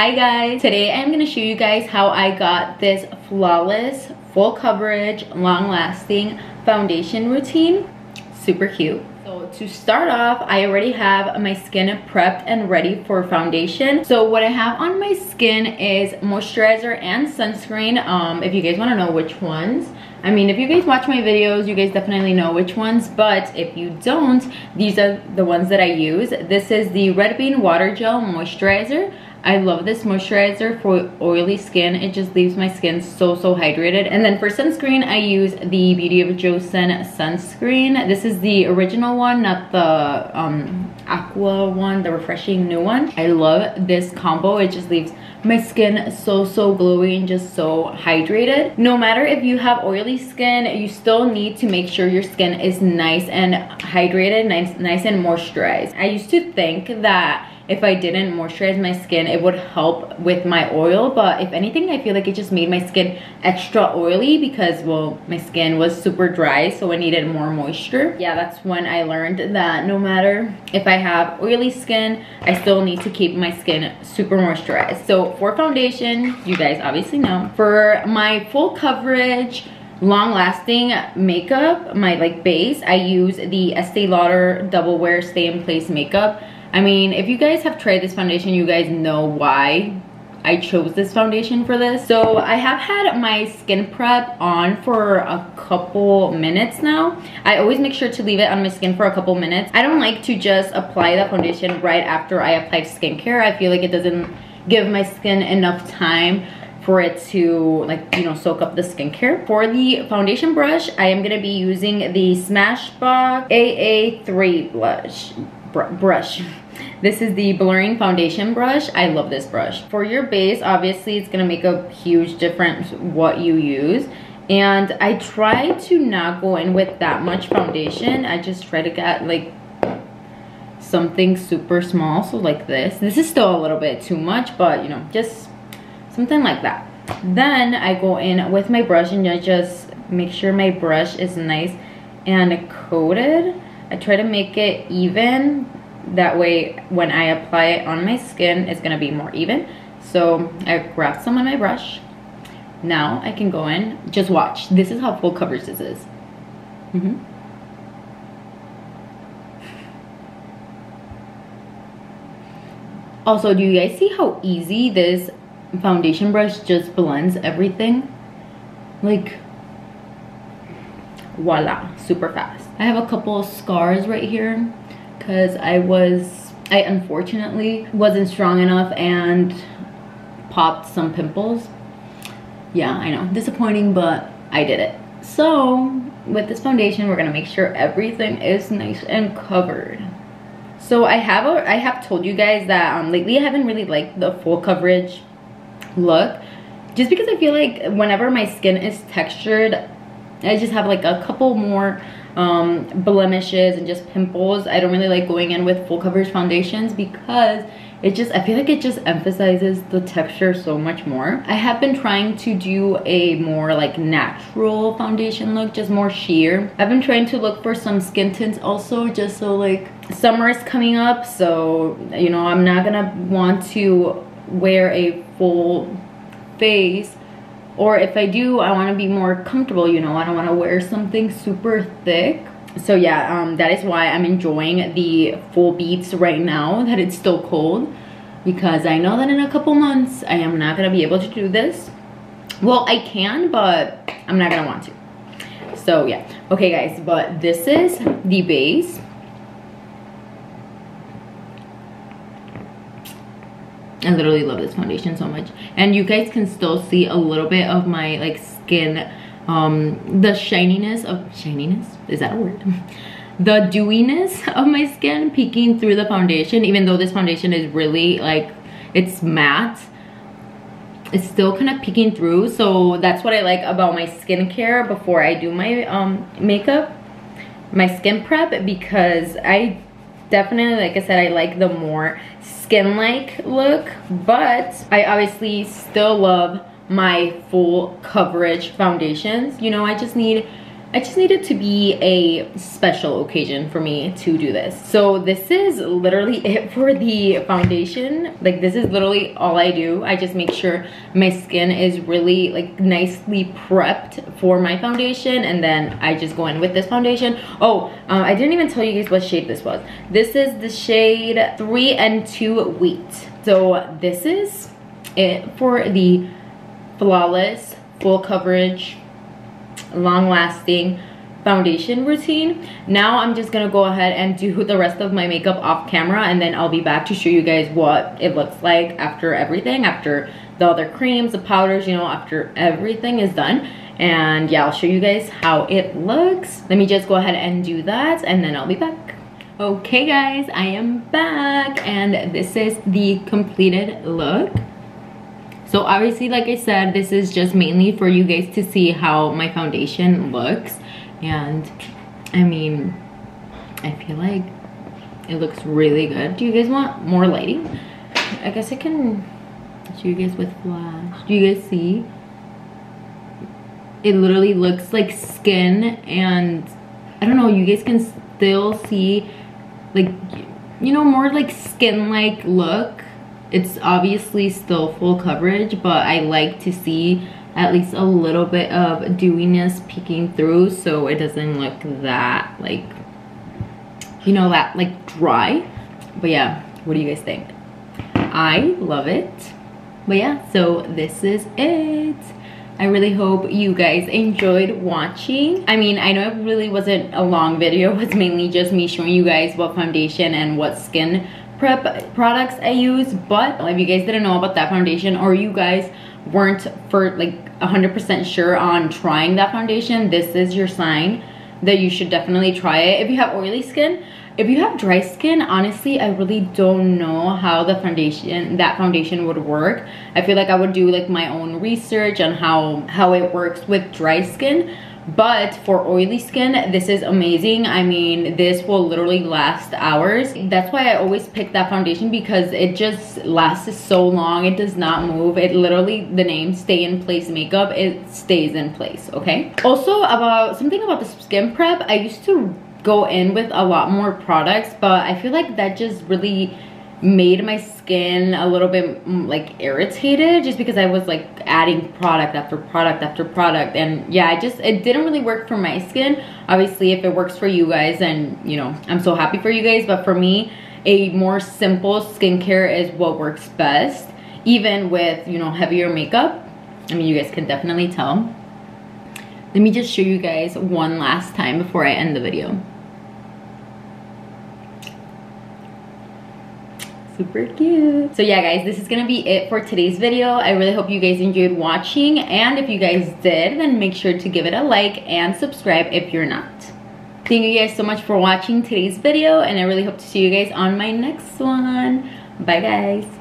Hi guys, today I'm gonna show you guys how I got this flawless, full coverage, long lasting foundation routine. Super cute. So to start off, I already have my skin prepped and ready for foundation. So what I have on my skin is moisturizer and sunscreen. If you guys want to know which ones, I mean, if you guys watch my videos, you guys definitely know which ones, but if you don't, these are the ones that I use. This is the Red Bean Water Gel Moisturizer. I love this moisturizer for oily skin. It just leaves my skin so hydrated. And then for sunscreen, I use the Beauty of Joseon sunscreen. This is the original one, not the aqua one, the refreshing new one. I love this combo. It just leaves my skin so glowy and just so hydrated. No matter if you have oily skin, you still need to make sure your skin is nice and hydrated, nice and moisturized. I used to think that if I didn't moisturize my skin, it would help with my oil, but if anything, I feel like it just made my skin extra oily because, well, my skin was super dry, so I needed more moisture. Yeah, that's when I learned that no matter if I have oily skin, I still need to keep my skin super moisturized. So for foundation, you guys obviously know. For my full coverage, long-lasting makeup, my base, I use the Estee Lauder Double Wear Stay in Place makeup. I mean, if you guys have tried this foundation, you guys know why I chose this foundation for this. So I have had my skin prep on for a couple minutes now. I always make sure to leave it on my skin for a couple minutes. I don't like to just apply the foundation right after I apply skincare. I feel like it doesn't give my skin enough time for it to, like, you know, soak up the skincare. For the foundation brush, I am gonna be using the Smashbox AA3 brush. This is the blurring foundation brush. I love this brush. For your base, obviously it's gonna make a huge difference what you use, and I try to not go in with that much foundation. I just try to get like something super small, so like this is still a little bit too much, but you know, just something like that. Then I go in with my brush and I just make sure my brush is nice and coated. I try to make it even, that way when I apply it on my skin, it's gonna be more even. So I grab some on my brush. Now I can go in, just watch. This is how full coverage this is. Also, do you guys see how easy this foundation brush just blends everything? Like, voila, super fast. I have a couple of scars right here because I unfortunately wasn't strong enough and popped some pimples. Yeah, I know, disappointing, but I did it. So with this foundation, we're gonna make sure everything is nice and covered. So I have told you guys that lately I haven't really liked the full coverage look, just because I feel like whenever my skin is textured, I just have like a couple more blemishes and just pimples. I don't really like going in with full coverage foundations because I feel like it just emphasizes the texture so much more. I have been trying to do a more like natural foundation look, just more sheer. I've been trying to look for some skin tints also, just so, like, summer is coming up, so you know, I'm not gonna want to wear a full face, or if I do, I want to be more comfortable, you know, I don't want to wear something super thick. So yeah, that is why I'm enjoying the full beats right now that it's still cold, because I know that in a couple months I am not gonna be able to do this. Well, I can, but I'm not gonna want to. So yeah, okay guys, but this is the base. I literally love this foundation so much, and you guys can still see a little bit of my like skin, the shininess, is that a word? The dewiness of my skin peeking through the foundation. Even though this foundation is really like, it's matte, it's still kind of peeking through. So that's what I like about my skincare before I do my makeup, my skin prep, because I definitely, like I said, I like the more skin-like look, but I obviously still love my full coverage foundations. You know, I just need I just need it to be a special occasion for me to do this. So this is literally it for the foundation. Like, this is literally all I do. I just make sure my skin is really like nicely prepped for my foundation, and then I just go in with this foundation. Oh, I didn't even tell you guys what shade this was. This is the shade 3 and 2 Wheat. So this is it for the flawless, full coverage, long-lasting foundation routine. Now I'm just gonna go ahead and do the rest of my makeup off camera, and then I'll be back to show you guys what it looks like after everything, after the other creams, the powders, you know, after everything is done. And yeah, I'll show you guys how it looks. Let me just go ahead and do that, and then I'll be back. Okay guys, I am back, and this is the completed look. So obviously, like I said, this is just mainly for you guys to see how my foundation looks. And I mean, I feel like it looks really good. Do you guys want more lighting? I guess I can show you guys with flash. Do you guys see? It literally looks like skin, and I don't know, you guys can still see, like, you know, more like skin-like look. It's obviously still full coverage, but I like to see at least a little bit of dewiness peeking through, so it doesn't look that, like, you know, that like dry. But yeah, what do you guys think? I love it. But yeah, so this is it. I really hope you guys enjoyed watching. I mean, I know it really wasn't a long video. It was mainly just me showing you guys what foundation and what skin prep products I use. But if you guys didn't know about that foundation, or you guys weren't for like 100% sure on trying that foundation, this is your sign that you should definitely try it. If you have oily skin, if you have dry skin, honestly, I really don't know how that foundation would work. I feel like I would do like my own research on how it works with dry skin. But for oily skin, this is amazing. I mean, this will literally last hours. That's why I always pick that foundation, because it just lasts so long. It does not move. It literally, the name Stay in Place Makeup, it stays in place, okay? Also, about something about the skin prep, I used to go in with a lot more products, but I feel like that just really made my skin a little bit like irritated, just because I was like adding product after product after product. And yeah, it didn't really work for my skin. Obviously, if it works for you guys, then, you know, I'm so happy for you guys. But for me, a more simple skincare is what works best, even with, you know, heavier makeup. I mean, you guys can definitely tell. Let me just show you guys one last time before I end the video. Super cute. So yeah guys, this is gonna be it for today's video. I really hope you guys enjoyed watching, and if you guys did, then make sure to give it a like and subscribe if you're not. Thank you guys so much for watching today's video, and I really hope to see you guys on my next one. Bye guys.